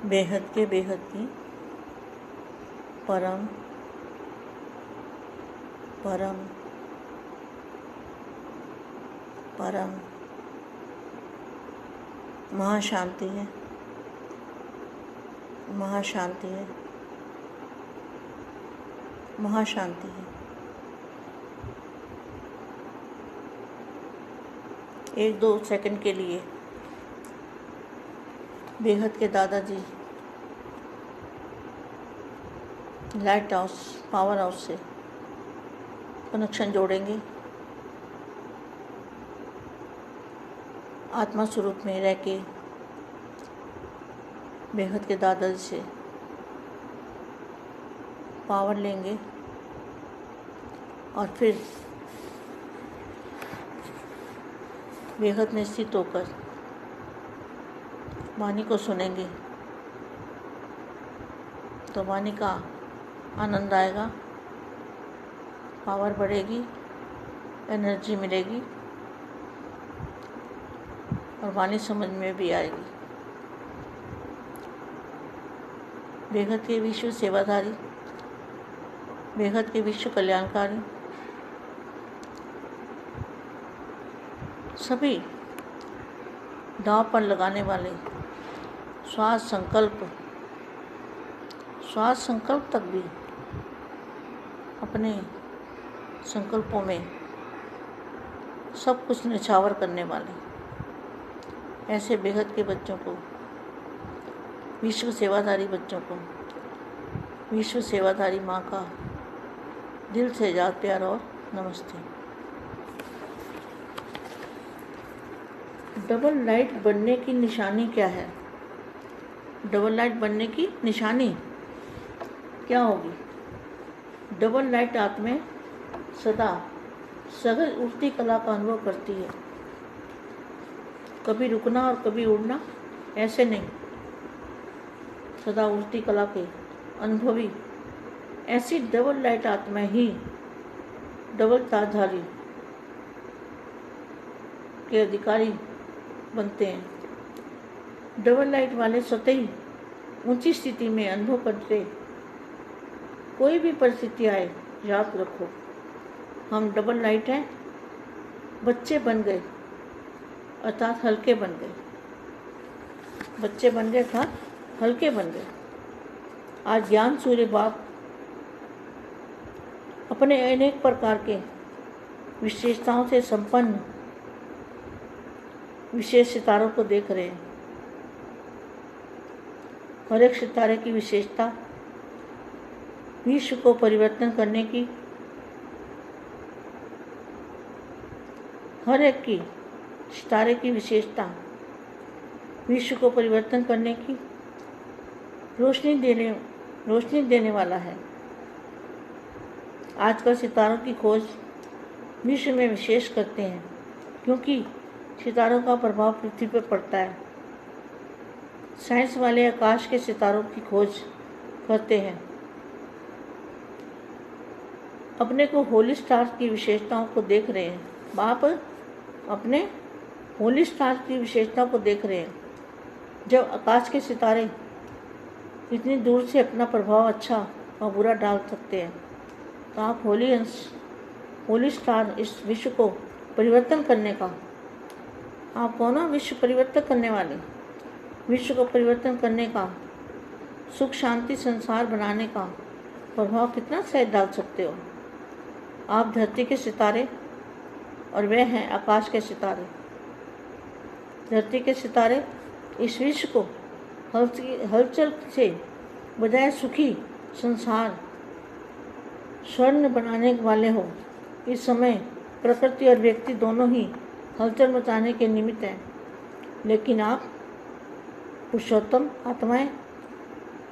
बेहद के बेहद की परम परम परम महाशांति है, महाशांति है, महाशांति है। एक दो सेकंड के लिए बेहद के दादाजी लाइट हाउस पावर हाउस से कनेक्शन जोड़ेंगे। आत्मा स्वरूप में रह के बेहद के दादाजी से पावर लेंगे और फिर बेहद में स्थित होकर वाणी को सुनेंगे तो वाणी का आनंद आएगा, पावर बढ़ेगी, एनर्जी मिलेगी और वाणी समझ में भी आएगी। बेहद के विश्व सेवाधारी, बेहद के विश्व कल्याणकारी सभी दांव पर लगाने वाले श्वास संकल्प तक भी अपने संकल्पों में सब कुछ निछावर करने वाले ऐसे बेहद के बच्चों को, विश्व सेवाधारी बच्चों को, विश्व सेवाधारी माँ का दिल से याद प्यार और नमस्ते। डबल लाइट बनने की निशानी क्या है? डबल लाइट बनने की निशानी क्या होगी? डबल लाइट आत्मा सदा सहज उठती कला का अनुभव करती है। कभी रुकना और कभी उड़ना ऐसे नहीं, सदा उड़ती कला के अनुभवी ऐसी डबल लाइट आत्मा ही डबल ताजधारी के अधिकारी बनते हैं। डबल लाइट वाले स्वतः ही ऊंची स्थिति में अनुभव करते। कोई भी परिस्थिति आए याद रखो, हम डबल लाइट हैं, बच्चे बन गए अर्थात हल्के बन गए, बच्चे बन गए अर्थात हल्के बन गए। आज ज्ञान सूर्य बाप अपने अनेक प्रकार के विशेषताओं से संपन्न विशेष सितारों को देख रहे हैं। हर एक सितारे की विशेषता विश्व को परिवर्तन करने की, हर एक की सितारे की विशेषता विश्व को परिवर्तन करने की, रोशनी देने वाला है। आजकल सितारों की खोज विश्व में विशेष करते हैं क्योंकि सितारों का प्रभाव पृथ्वी पर पड़ता है। साइंस वाले आकाश के सितारों की खोज करते हैं। अपने को होली स्टार की विशेषताओं को देख रहे हैं। आप अपने होली स्टार की विशेषताओं को देख रहे हैं। जब आकाश के सितारे इतनी दूर से अपना प्रभाव अच्छा और बुरा डाल सकते हैं तो आप होली स्टार इस विश्व को परिवर्तन करने का, आप कौन हो? विश्व परिवर्तन करने वाले, विश्व को परिवर्तन करने का, सुख शांति संसार बनाने का प्रभाव कितना सहज डाल सकते हो? आप धरती के सितारे और वह हैं आकाश के सितारे। धरती के सितारे इस विश्व को हलचल से बजाय सुखी संसार स्वर्ण बनाने वाले हो। इस समय प्रकृति और व्यक्ति दोनों ही हलचल मचाने के निमित्त हैं, लेकिन आप पुरुषोत्तम आत्माएं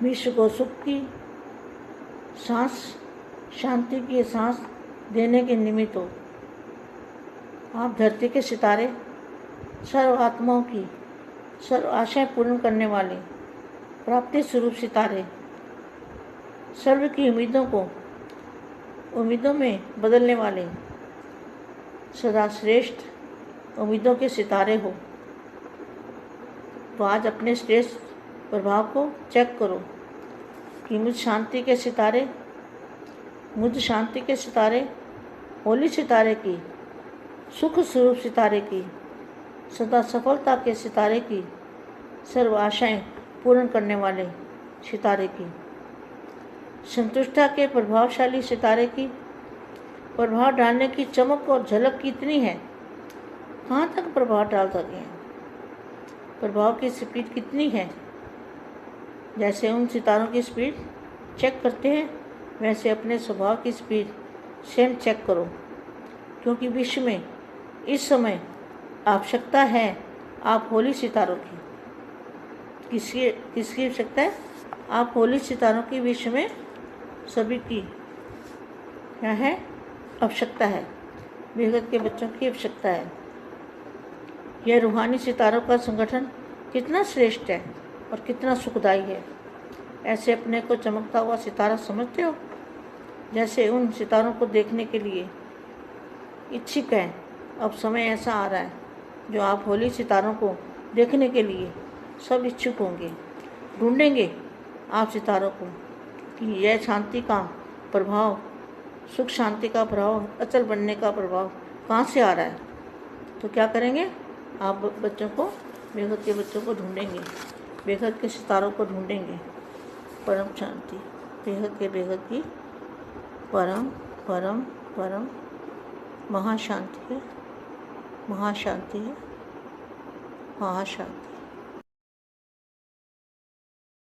विश्व को सुख की सांस, शांति की सांस देने के निमित्त हो। आप धरती के सितारे, सर्व आत्माओं की सर्व आशाएं पूर्ण करने वाले प्राप्ति स्वरूप सितारे, सर्व की उम्मीदों में बदलने वाले सदा श्रेष्ठ उम्मीदों के सितारे हो। तो आज अपने श्रेष्ठ प्रभाव को चेक करो कि मुझ शांति के सितारे, होली सितारे की, सुख स्वरूप सितारे की, सदा सफलता के सितारे की, सर्व आशाएं पूर्ण करने वाले सितारे की, संतुष्टता के प्रभावशाली सितारे की, प्रभाव डालने की चमक और झलक कितनी है, कहाँ तक प्रभाव डाल सके हैं, प्रभाव की स्पीड कितनी है। जैसे उन सितारों की स्पीड चेक करते हैं वैसे अपने स्वभाव की स्पीड स्वयं चेक करो, क्योंकि विश्व में इस समय आवश्यकता है आप होली सितारों की। किसकी आवश्यकता है? आप होली सितारों की विश्व में सभी की क्या है? आवश्यकता है। बेहद के बच्चों की आवश्यकता है। यह रूहानी सितारों का संगठन कितना श्रेष्ठ है और कितना सुखदायी है। ऐसे अपने को चमकता हुआ सितारा समझते हो? जैसे उन सितारों को देखने के लिए इच्छुक हैं। अब समय ऐसा आ रहा है जो आप होली सितारों को देखने के लिए सब इच्छुक होंगे, ढूंढेंगे आप सितारों को कि यह शांति का प्रभाव, सुख शांति का प्रभाव, अचल बनने का प्रभाव कहाँ से आ रहा है। तो क्या करेंगे? आप बच्चों को, बेहद के बच्चों को ढूंढेंगे, बेहद के सितारों को ढूंढेंगे। परम शांति, बेहद की परम परम परम महाशांति है, महाशांति है, महाशांति।